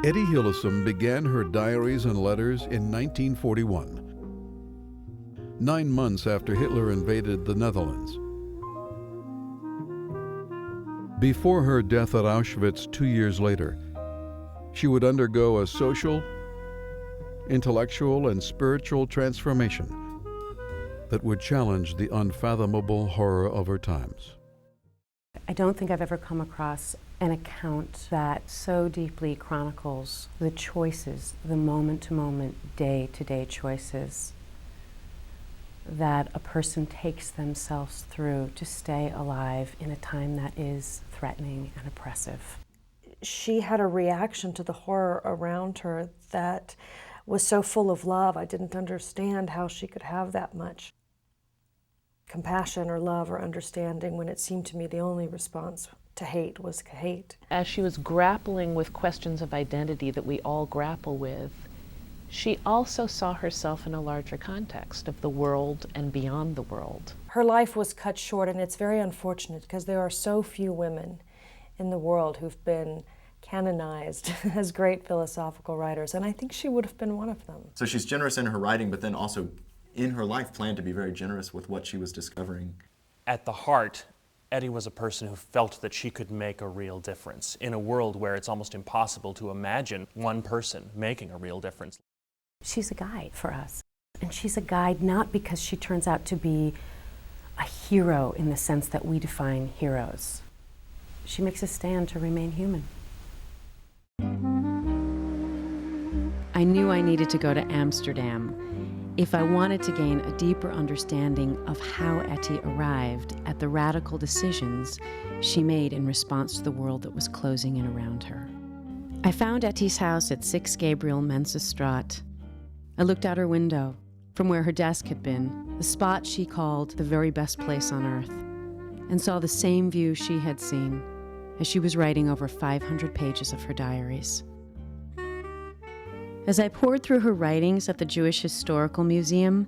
Etty Hillesum began her diaries and letters in 1941, 9 months after Hitler invaded the Netherlands. Before her death at Auschwitz 2 years later, she would undergo a social, intellectual, and spiritual transformation that would challenge the unfathomable horror of her times. I don't think I've ever come across an account that so deeply chronicles the choices, the moment-to-moment, day-to-day choices that a person takes themselves through to stay alive in a time that is threatening and oppressive. She had a reaction to the horror around her that was so full of love. I didn't understand how she could have that much compassion or love or understanding when it seemed to me the only response to hate was hate. As she was grappling with questions of identity that we all grapple with, she also saw herself in a larger context of the world and beyond the world. Her life was cut short, and it's very unfortunate because there are so few women in the world who've been canonized as great philosophical writers, and I think she would have been one of them. So she's generous in her writing, but then also in her life planned to be very generous with what she was discovering. At the heart, Etty was a person who felt that she could make a real difference in a world where it's almost impossible to imagine one person making a real difference. She's a guide for us, and she's a guide not because she turns out to be a hero in the sense that we define heroes. She makes a stand to remain human. I knew I needed to go to Amsterdam if I wanted to gain a deeper understanding of how Etty arrived at the radical decisions she made in response to the world that was closing in around her. I found Etty's house at 6 Gabriel Mensestraat. I looked out her window from where her desk had been, the spot she called the very best place on earth, and saw the same view she had seen as she was writing over 500 pages of her diaries. As I poured through her writings at the Jewish Historical Museum,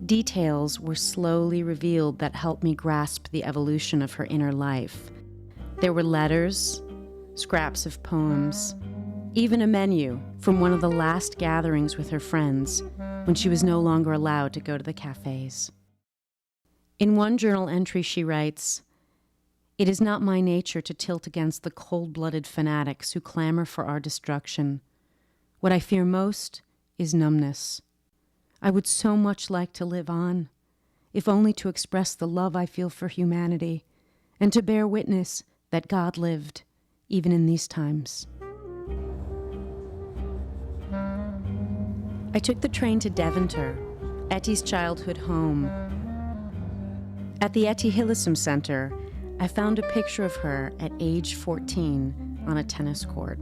details were slowly revealed that helped me grasp the evolution of her inner life. There were letters, scraps of poems, even a menu from one of the last gatherings with her friends when she was no longer allowed to go to the cafes. In one journal entry she writes, "It is not my nature to tilt against the cold-blooded fanatics who clamor for our destruction. What I fear most is numbness. I would so much like to live on, if only to express the love I feel for humanity and to bear witness that God lived, even in these times." I took the train to Deventer, Etty's childhood home. At the Etty Hillesum Center, I found a picture of her at age 14 on a tennis court.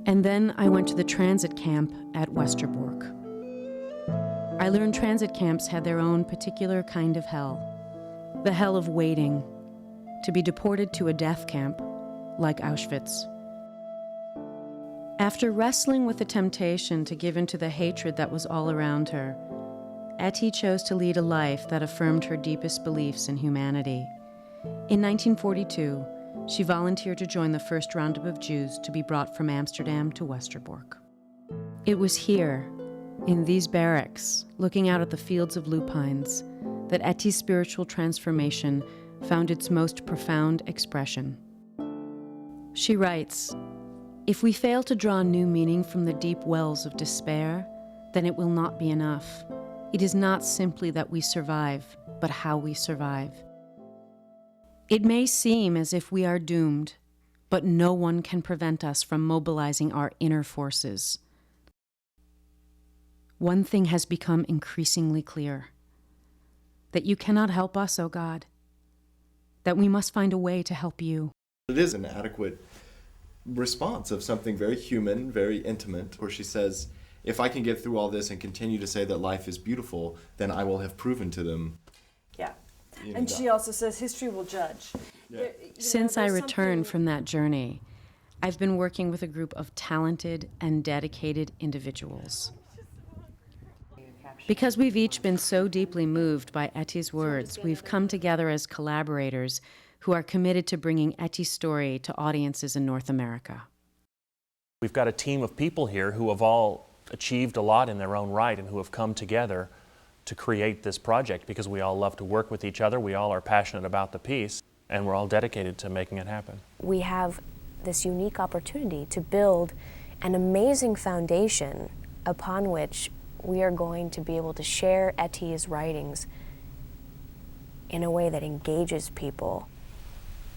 And then I went to the transit camp at Westerbork. I learned transit camps had their own particular kind of hell, the hell of waiting to be deported to a death camp like Auschwitz. After wrestling with the temptation to give in to the hatred that was all around her, Etty chose to lead a life that affirmed her deepest beliefs in humanity. In 1942, she volunteered to join the first roundup of Jews to be brought from Amsterdam to Westerbork. It was here, in these barracks, looking out at the fields of lupines, that Etty's spiritual transformation found its most profound expression. She writes, "If we fail to draw new meaning from the deep wells of despair, then it will not be enough. It is not simply that we survive, but how we survive. It may seem as if we are doomed, but no one can prevent us from mobilizing our inner forces. One thing has become increasingly clear, that you cannot help us, O God, that we must find a way to help you." It is an adequate response of something very human, very intimate, where she says, if I can get through all this and continue to say that life is beautiful, then I will have proven to them. Yeah. And she also says history will judge. Yeah. Since I returned from that journey, I've been working with a group of talented and dedicated individuals. Because we've each been so deeply moved by Etty's words, we've come together as collaborators who are committed to bringing Etty's story to audiences in North America. We've got a team of people here who have all achieved a lot in their own right and who have come together to create this project because we all love to work with each other, we all are passionate about the piece, and we're all dedicated to making it happen. We have this unique opportunity to build an amazing foundation upon which we are going to be able to share Etty's writings in a way that engages people.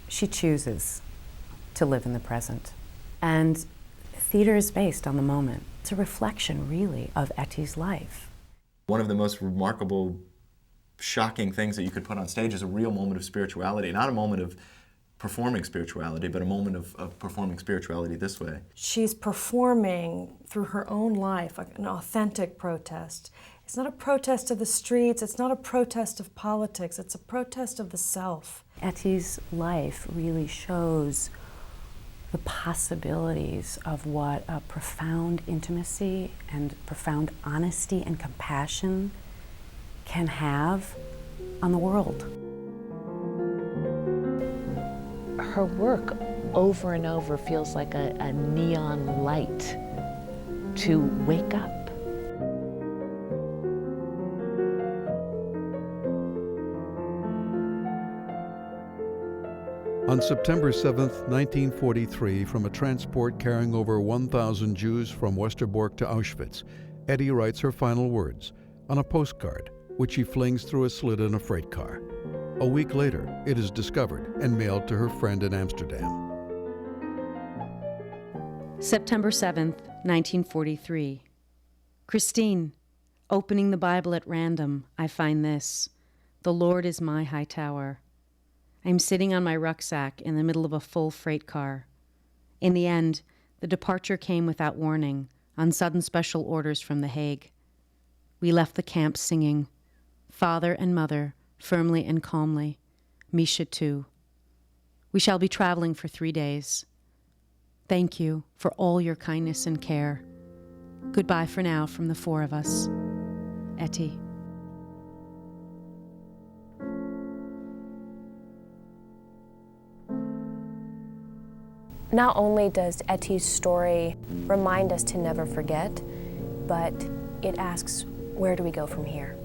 She chooses to live in the present. And theater is based on the moment. It's a reflection, really, of Etty's life. One of the most remarkable, shocking things that you could put on stage is a real moment of spirituality, not a moment of performing spirituality, but a moment of performing spirituality this way. She's performing through her own life an authentic protest. It's not a protest of the streets, it's not a protest of politics, it's a protest of the self. Etty's life really shows the possibilities of what a profound intimacy and profound honesty and compassion can have on the world. Her work over and over feels like a neon light to wake up. On September 7, 1943, from a transport carrying over 1,000 Jews from Westerbork to Auschwitz, Etty writes her final words on a postcard, which she flings through a slit in a freight car. A week later, it is discovered and mailed to her friend in Amsterdam. September 7th, 1943. Christine, opening the Bible at random, I find this: "The Lord is my high tower." I'm sitting on my rucksack in the middle of a full freight car. In the end, the departure came without warning, on sudden special orders from The Hague. We left the camp singing, father and mother, firmly and calmly, Misha too. We shall be traveling for 3 days. Thank you for all your kindness and care. Goodbye for now from the four of us. Etty. Not only does Etty's story remind us to never forget, but it asks, where do we go from here?